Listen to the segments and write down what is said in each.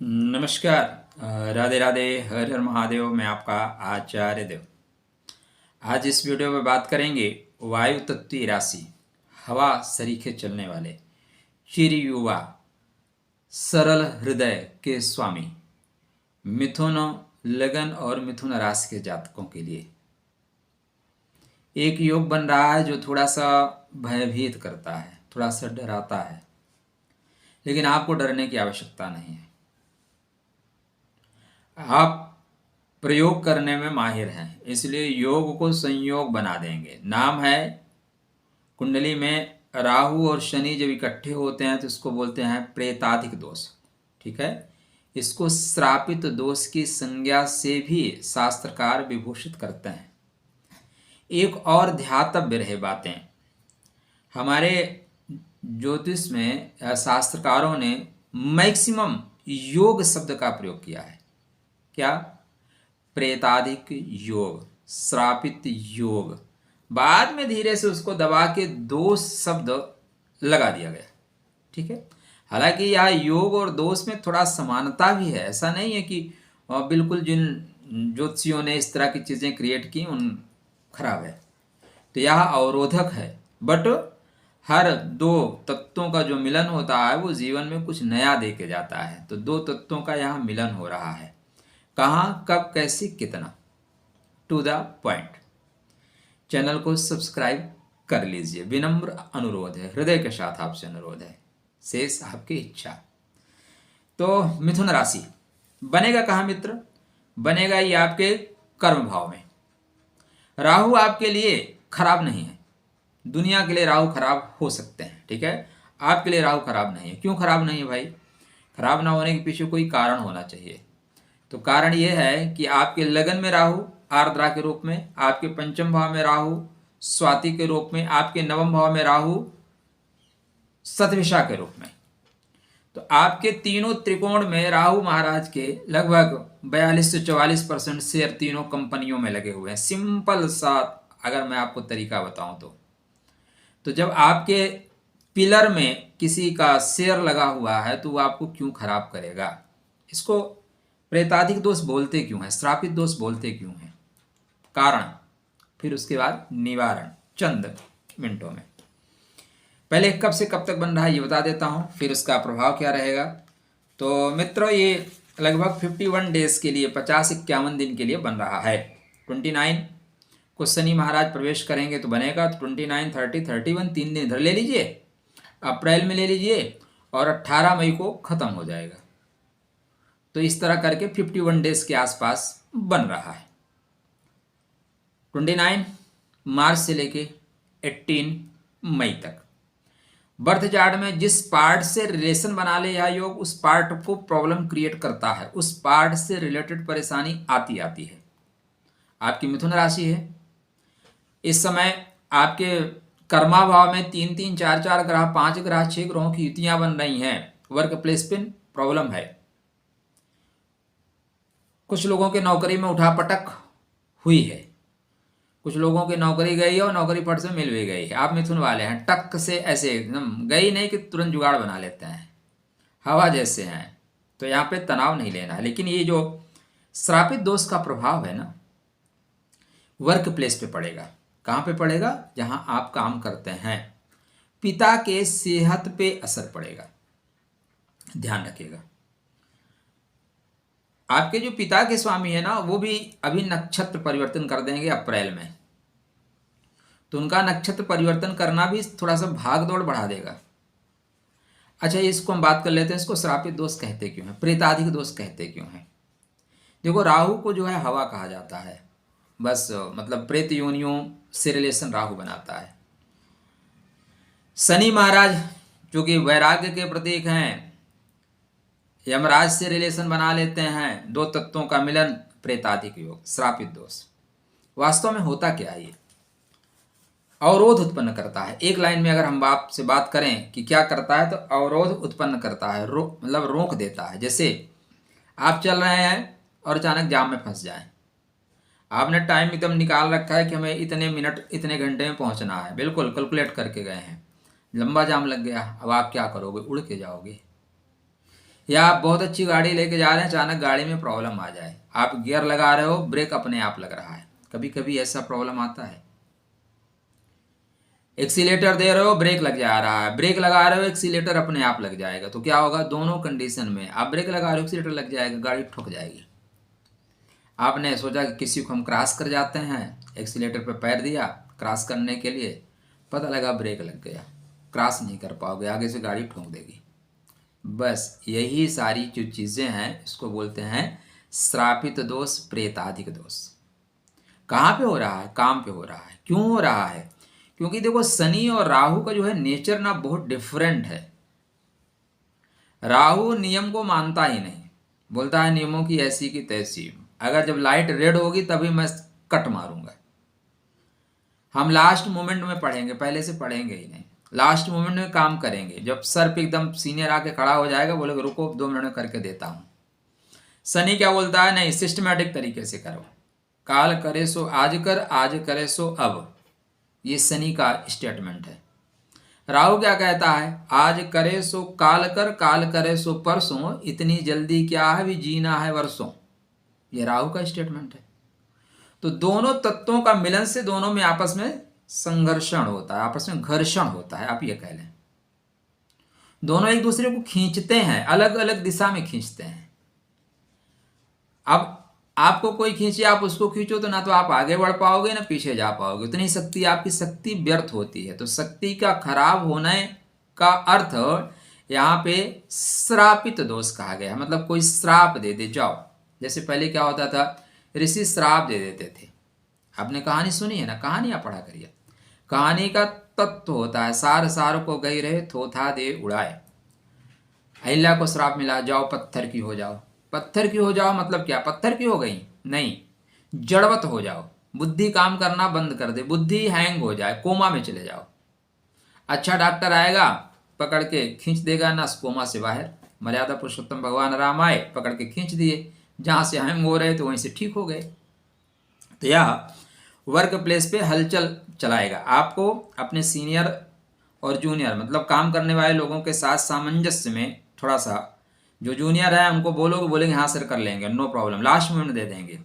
नमस्कार। राधे राधे, हर हर महादेव। मैं आपका आचार्य देव। आज इस वीडियो में बात करेंगे वायु तत्वीय राशि, हवा सरीखे चलने वाले, चिर युवा, सरल हृदय के स्वामी, मिथुन लगन और मिथुन राशि के जातकों के लिए एक योग बन रहा है जो थोड़ा सा भयभीत करता है, थोड़ा सा डराता है, लेकिन आपको डरने की आवश्यकता नहीं है। आप प्रयोग करने में माहिर हैं, इसलिए योग को संयोग बना देंगे। नाम है, कुंडली में राहु और शनि जब इकट्ठे होते हैं तो इसको बोलते हैं प्रेताधिक दोष। ठीक है, इसको श्रापित दोष की संज्ञा से भी शास्त्रकार विभूषित करते हैं। एक और ध्यातव्य रहे बातें, हमारे ज्योतिष में शास्त्रकारों ने मैक्सिमम योग शब्द का प्रयोग किया है। क्या? प्रेताधिक योग, श्रापित योग। बाद में धीरे से उसको दबा के दोष शब्द लगा दिया गया। ठीक है, हालांकि यह योग और दोष में थोड़ा समानता भी है। ऐसा नहीं है कि बिल्कुल जिन ज्योतिषियों ने इस तरह की चीज़ें क्रिएट की उन खराब है, तो यह अवरोधक है। बट हर दो तत्वों का जो मिलन होता है वो जीवन में कुछ नया दे के जाता है। तो दो तत्वों का यहाँ मिलन हो रहा है। कहाँ, कब, कैसे, कितना, टू द पॉइंट। चैनल को सब्सक्राइब कर लीजिए, विनम्र अनुरोध है, हृदय के साथ आपसे अनुरोध है, शेष आपकी इच्छा। तो मिथुन राशि बनेगा कहाँ मित्र? बनेगा ये आपके कर्म भाव में। राहु आपके लिए खराब नहीं है। दुनिया के लिए राहु खराब हो सकते हैं, ठीक है, आपके लिए राहु खराब नहीं है। क्यों खराब नहीं है भाई? खराब ना होने के पीछे कोई कारण होना चाहिए। तो कारण यह है कि आपके लगन में राहु आर्द्रा के रूप में, आपके पंचम भाव में राहु स्वाति के रूप में, आपके नवम भाव में राहु शतभिषा के रूप में। तो आपके तीनों त्रिकोण में राहु महाराज के लगभग 42 से 44% शेयर तीनों कंपनियों में लगे हुए हैं। सिंपल सा अगर मैं आपको तरीका बताऊं तो जब आपके पिलर में किसी का शेयर लगा हुआ है तो वो आपको क्यों खराब करेगा? इसको प्रेताधिक दोष बोलते क्यों हैं, श्रापित दोष बोलते क्यों हैं? कारण, फिर उसके बाद निवारण, चंद मिनटों में। पहले कब से कब तक बन रहा है ये बता देता हूँ, फिर उसका प्रभाव क्या रहेगा। तो मित्रों, ये लगभग 51 डेज के लिए, 50-51 दिन के लिए बन रहा है। 29 को शनि महाराज प्रवेश करेंगे तो बनेगा। तो 29, 30, 31 3 दिन इधर ले लीजिए, अप्रैल में ले लीजिए, और 18 मई को खत्म हो जाएगा। तो इस तरह करके 51 डेज के आसपास बन रहा है। 29 मार्च से लेके 18 मई तक। बर्थ चार्ट में जिस पार्ट से रिलेशन बना ले यह योग, उस पार्ट को प्रॉब्लम क्रिएट करता है, उस पार्ट से रिलेटेड परेशानी आती है। आपकी मिथुन राशि है, इस समय आपके कर्मा भाव में 3-3, 4-4 ग्रह, 5 ग्रह, 6 ग्रहों की युतियां बन रही हैं। वर्क प्लेस पे प्रॉब्लम है। कुछ लोगों के नौकरी में उठापटक हुई है, कुछ लोगों की नौकरी गई है और नौकरी फट से मिल भी गई है। आप मिथुन वाले हैं, टक से ऐसे एकदम गई नहीं कि तुरंत जुगाड़ बना लेते हैं, हवा जैसे हैं। तो यहाँ पे तनाव नहीं लेना है। लेकिन ये जो श्रापित दोष का प्रभाव है ना, वर्क प्लेस पे पड़ेगा। कहाँ पे पड़ेगा? जहाँ आप काम करते हैं। पिता के सेहत पे असर पड़ेगा, ध्यान रखिएगा। आपके जो पिता के स्वामी है ना, वो भी अभी नक्षत्र परिवर्तन कर देंगे अप्रैल में। तो उनका नक्षत्र परिवर्तन करना भी थोड़ा सा भाग दौड़ बढ़ा देगा। अच्छा, इसको हम बात कर लेते हैं, इसको श्रापित दोष कहते क्यों हैं, प्रेताधिक दोष कहते क्यों हैं? देखो, राहु को जो है हवा कहा जाता है, बस मतलब प्रेत योनियों से रिलेशन राहु बनाता है। शनि महाराज जो कि वैराग्य के प्रतीक हैं, यमराज से रिलेशन बना लेते हैं। दो तत्वों का मिलन, प्रेताधिक योग, श्रापित दोष। वास्तव में होता क्या है? ये अवरोध उत्पन्न करता है। एक लाइन में अगर हम आपसे बात करें कि क्या करता है, तो अवरोध उत्पन्न करता है, मतलब रोक देता है। जैसे आप चल रहे हैं और अचानक जाम में फंस जाए। आपने टाइम एकदम निकाल रखा है कि हमें इतने मिनट इतने घंटे में पहुंचना है, बिल्कुल कैलकुलेट करके गए हैं, लंबा जाम लग गया। अब आप क्या करोगे? उड़ के जाओगे। या आप बहुत अच्छी गाड़ी लेके जा रहे हैं, अचानक गाड़ी में प्रॉब्लम आ जाए, आप गियर लगा रहे हो, ब्रेक अपने आप लग रहा है, कभी कभी ऐसा प्रॉब्लम आता है। एक्सीलेटर दे रहे हो, ब्रेक लग जा रहा है, ब्रेक लगा रहे हो, एक्सीलेटर अपने आप लग जाएगा। तो क्या होगा, दोनों कंडीशन में आप ब्रेक लगा रहे हो, एक्सीलेटर लग जाएगा, गाड़ी ठुक जाएगी। आपने सोचा कि किसी को हम क्रॉस कर जाते हैं, एक्सीलेटर पर पैर दिया क्रॉस करने के लिए, पता लगा ब्रेक लग गया, क्रॉस नहीं कर पाओगे, आगे से गाड़ी ठोक देगी। बस यही सारी जो चीज़ें हैं इसको बोलते हैं श्रापित दोष, प्रेतादिक दोष। कहाँ पे हो रहा है, काम पे हो रहा है। क्यों हो रहा है, क्योंकि देखो शनि और राहु का जो है नेचर ना बहुत डिफरेंट है। राहु नियम को मानता ही नहीं, बोलता है नियमों की ऐसी की तैसी, अगर जब लाइट रेड होगी तभी मैं कट मारूंगा। हम लास्ट मोमेंट में पढ़ेंगे, पहले से पढ़ेंगे ही नहीं, लास्ट मोमेंट में काम करेंगे। जब सर पे एकदम सीनियर आके खड़ा हो जाएगा, बोलेगा रुको 2 मिनट में करके देता हूँ। शनि क्या बोलता है, नहीं सिस्टमैटिक तरीके से करो, काल करे सो आज कर, आज करे सो अब, ये शनि का स्टेटमेंट है। राहु क्या कहता है, आज करे सो काल कर, काल करे सो परसों, इतनी जल्दी क्या है भी जीना है वर्षों, ये राहु का स्टेटमेंट है। तो दोनों तत्वों का मिलन से दोनों में आपस में संघर्षण होता है, आपस में घर्षण होता है, आप ये कह लें। दोनों एक दूसरे को खींचते हैं, अलग अलग दिशा में खींचते हैं। अब आपको कोई खींचे, आप उसको खींचो, तो ना तो आप आगे बढ़ पाओगे ना पीछे जा पाओगे, उतनी शक्ति, आपकी शक्ति व्यर्थ होती है। तो शक्ति का खराब होने का अर्थ यहाँ पे श्रापित दोष कहा गया है, मतलब कोई श्राप दे दे जाओ। जैसे पहले क्या होता था, ऋषि श्राप दे देते थे। आपने कहानी सुनी है ना, कहानियां पढ़ा करिए। कहानी का तत्व होता है, सार सार को गई रहे थोथा दे उड़ाए। अहिल्या को श्राप मिला, जाओ पत्थर की हो जाओ। पत्थर की हो जाओ मतलब क्या, पत्थर की हो गई नहीं, जड़वत हो जाओ, बुद्धि काम करना बंद कर दे, बुद्धि हैंग हो जाए, कोमा में चले जाओ। अच्छा डॉक्टर आएगा, पकड़ के खींच देगा ना कोमा से बाहर। मर्यादा पुरुषोत्तम भगवान राम आए, पकड़ के खींच दिए, जहाँ से हैंग हो रहे थे वहीं से ठीक हो गए। तो यह वर्क प्लेस पे हलचल चलाएगा। आपको अपने सीनियर और जूनियर, मतलब काम करने वाले लोगों के साथ सामंजस्य में थोड़ा सा, जो जूनियर है उनको बोलोगे, बोलेंगे हाँ सर कर लेंगे, नो प्रॉब्लम, लास्ट मोमेंट दे देंगे।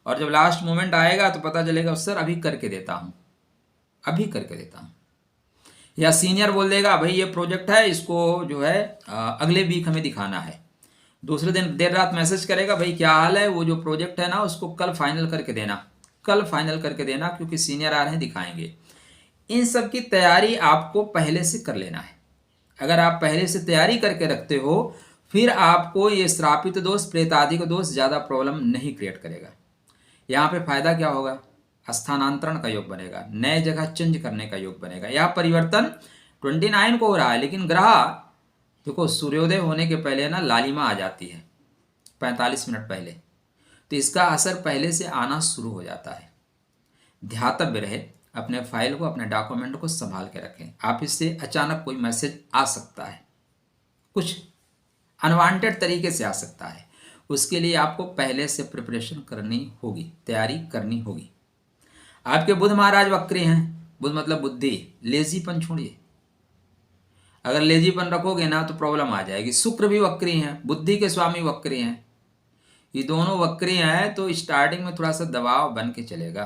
और जब लास्ट मोमेंट आएगा तो पता चलेगा सर अभी करके देता हूँ, अभी करके देता हूँ। या सीनियर बोल देगा भाई ये प्रोजेक्ट है, इसको जो है अगले वीक हमें दिखाना है। दूसरे दिन देर रात मैसेज करेगा, भाई क्या हाल है, वो जो प्रोजेक्ट है ना उसको कल फाइनल करके देना, कल फाइनल करके देना, क्योंकि सीनियर आ रहे हैं दिखाएंगे। इन सब की तैयारी आपको पहले से कर लेना है। अगर आप पहले से तैयारी करके रखते हो, फिर आपको ये श्रापित दोष, प्रेतादि का दोष ज़्यादा प्रॉब्लम नहीं क्रिएट करेगा। यहाँ पे फायदा क्या होगा, स्थानांतरण का योग बनेगा, नए जगह चेंज करने का योग बनेगा। यह परिवर्तन 29 को हो रहा है, लेकिन ग्रह देखो सूर्योदय होने के पहले ना लालिमा आ जाती है 45 मिनट पहले, तो इसका असर पहले से आना शुरू हो जाता है। ध्यातव्य रहे, अपने फाइल को, अपने डॉक्यूमेंट को संभाल के रखें। आप इससे अचानक कोई मैसेज आ सकता है, कुछ अनवांटेड तरीके से आ सकता है, उसके लिए आपको पहले से प्रिपरेशन करनी होगी, तैयारी करनी होगी। आपके बुध महाराज वक्री हैं, बुध मतलब बुद्धि, लेजीपन छोड़िए। अगर लेजीपन रखोगे ना तो प्रॉब्लम आ जाएगी। शुक्र भी वक्री हैं, बुद्धि के स्वामी वक्री हैं, ये दोनों वक्री हैं, तो स्टार्टिंग में थोड़ा सा दबाव बन के चलेगा,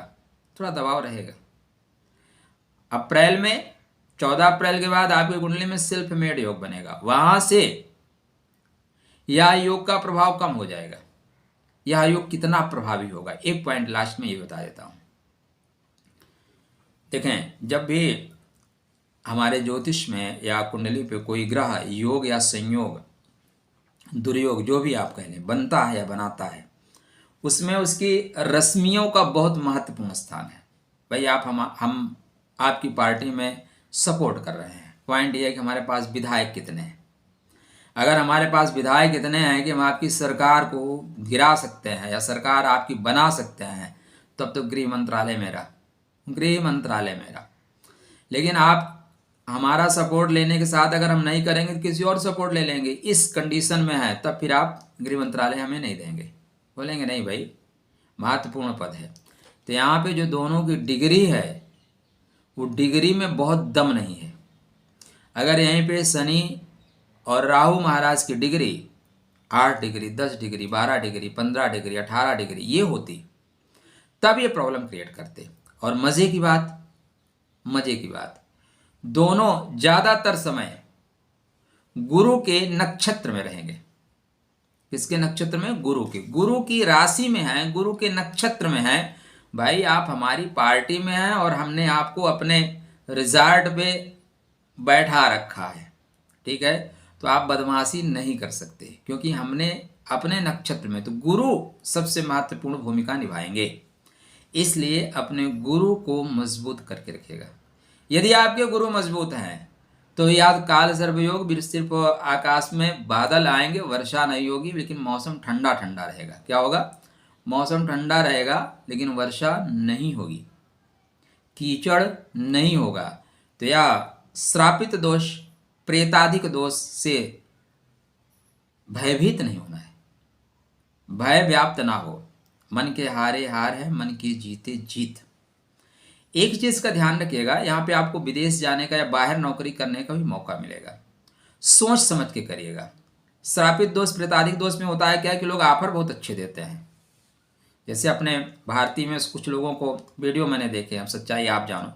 थोड़ा दबाव रहेगा। अप्रैल में 14 अप्रैल के बाद आपकी कुंडली में सेल्फ मेड योग बनेगा, वहां से यह योग का प्रभाव कम हो जाएगा। यह योग कितना प्रभावी होगा, एक पॉइंट लास्ट में ये बता देता हूं। देखें, जब भी हमारे ज्योतिष में या कुंडली पे कोई ग्रह योग या संयोग, दुर्योग, जो भी आप कह लें, बनता है या बनाता है, उसमें उसकी रश्मियों का बहुत महत्वपूर्ण स्थान है। भाई आप हम आपकी पार्टी में सपोर्ट कर रहे हैं, पॉइंट ये है कि हमारे पास विधायक कितने हैं। अगर हमारे पास विधायक इतने हैं कि हम आपकी सरकार को गिरा सकते हैं या सरकार आपकी बना सकते हैं, तब तो गृह मंत्रालय मेरा, गृह मंत्रालय मेरा। लेकिन आप हमारा सपोर्ट लेने के साथ अगर हम नहीं करेंगे तो किसी और सपोर्ट ले लेंगे, इस कंडीशन में है, तब फिर आप गृह मंत्रालय हमें नहीं देंगे, बोलेंगे नहीं भाई महत्वपूर्ण पद है। तो यहाँ पे जो दोनों की डिग्री है, वो डिग्री में बहुत दम नहीं है। अगर यहीं पे शनि और राहु महाराज की degree 8 degree, 10 degree, 12 degree, 15 degree, 18 degree ये होती, तब ये प्रॉब्लम क्रिएट करते। और मजे की बात, दोनों ज्यादातर समय गुरु के नक्षत्र में रहेंगे। किसके नक्षत्र में? गुरु के। गुरु की राशि में है, गुरु के नक्षत्र में है। भाई आप हमारी पार्टी में हैं और हमने आपको अपने रिजॉर्ट पे बैठा रखा है, ठीक है, तो आप बदमाशी नहीं कर सकते, क्योंकि हमने अपने नक्षत्र में, तो गुरु सबसे महत्वपूर्ण भूमिका निभाएंगे। इसलिए अपने गुरु को मजबूत करके रखिएगा। यदि आपके गुरु मजबूत हैं तो याद काल सर्वयोग, सिर्फ आकाश में बादल आएंगे, वर्षा नहीं होगी, लेकिन मौसम ठंडा ठंडा रहेगा। क्या होगा? मौसम ठंडा रहेगा लेकिन वर्षा नहीं होगी, कीचड़ नहीं होगा। तो यह श्रापित दोष, प्रेताधिक दोष से भयभीत नहीं होना है, भय व्याप्त ना हो। मन के हारे हार है, मन के जीते जीत। एक चीज का ध्यान रखिएगा, यहाँ पे आपको विदेश जाने का या बाहर नौकरी करने का भी मौका मिलेगा, सोच समझ के करिएगा। श्रापित दोष, प्रेताधिक दोष में होता है क्या कि लोग ऑफर बहुत अच्छे देते हैं। जैसे अपने भारतीय में कुछ लोगों को वीडियो मैंने देखे हैं, सच्चाई आप जानो,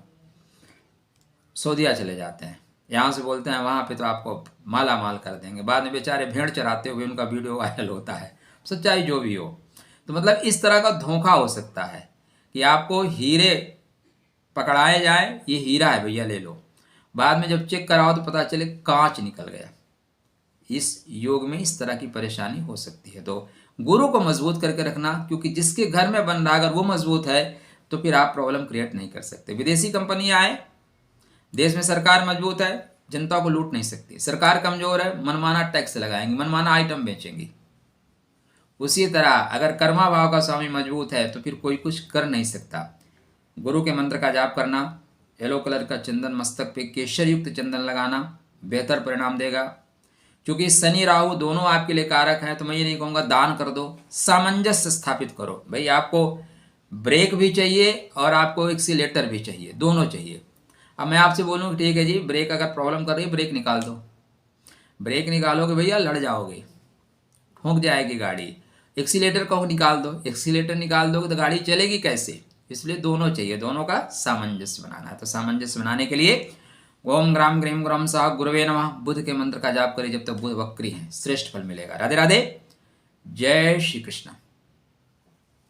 सऊदीया चले जाते हैं, यहाँ से बोलते हैं वहाँ पे तो आपको माला माल कर देंगे, बाद में बेचारे भेड़ चराते हुए उनका वीडियो वायरल होता है। सच्चाई जो भी हो, तो मतलब इस तरह का धोखा हो सकता है कि आपको हीरे पकड़ाए जाए, ये हीरा है भैया ले लो, बाद में जब चेक कराओ तो पता चले कांच निकल गया। इस योग में इस तरह की परेशानी हो सकती है। तो गुरु को मजबूत करके रखना, क्योंकि जिसके घर में बन रहा अगर वो मजबूत है तो फिर आप प्रॉब्लम क्रिएट नहीं कर सकते। विदेशी कंपनी आए, देश में सरकार मजबूत है, जनता को लूट नहीं सकती। सरकार कमजोर है, मनमाना टैक्स लगाएंगी, मनमाना आइटम बेचेंगी। उसी तरह अगर कर्मा भाव का स्वामी मजबूत है तो फिर कोई कुछ कर नहीं सकता। गुरु के मंत्र का जाप करना, येलो कलर का चंदन मस्तक पे केशर युक्त चंदन लगाना बेहतर परिणाम देगा। क्योंकि शनि राहु दोनों आपके लिए कारक हैं, तो मैं ये नहीं कहूँगा दान कर दो, सामंजस्य स्थापित करो। भाई आपको ब्रेक भी चाहिए और आपको एक्सीलेटर भी चाहिए, दोनों चाहिए। अब मैं आपसे बोलूँ ठीक है जी, ब्रेक अगर प्रॉब्लम कर रही है ब्रेक निकाल दो, ब्रेक निकालोगे भैया लड़ जाओगे, ठोंक जाएगी गाड़ी। एक्सीलेटर को निकाल दो, एक्सीलेटर निकाल दोगे तो गाड़ी चलेगी कैसे? इसलिए दोनों चाहिए, दोनों का सामंजस्य बनाना है। तो सामंजस्य बनाने के लिए ओम ग्राम ग्रीम ग्राम साह गुरुवे नमः, बुध के मंत्र का जाप करें जब तक बुध वक्री हैं, श्रेष्ठ फल मिलेगा। राधे राधे, जय श्री कृष्ण।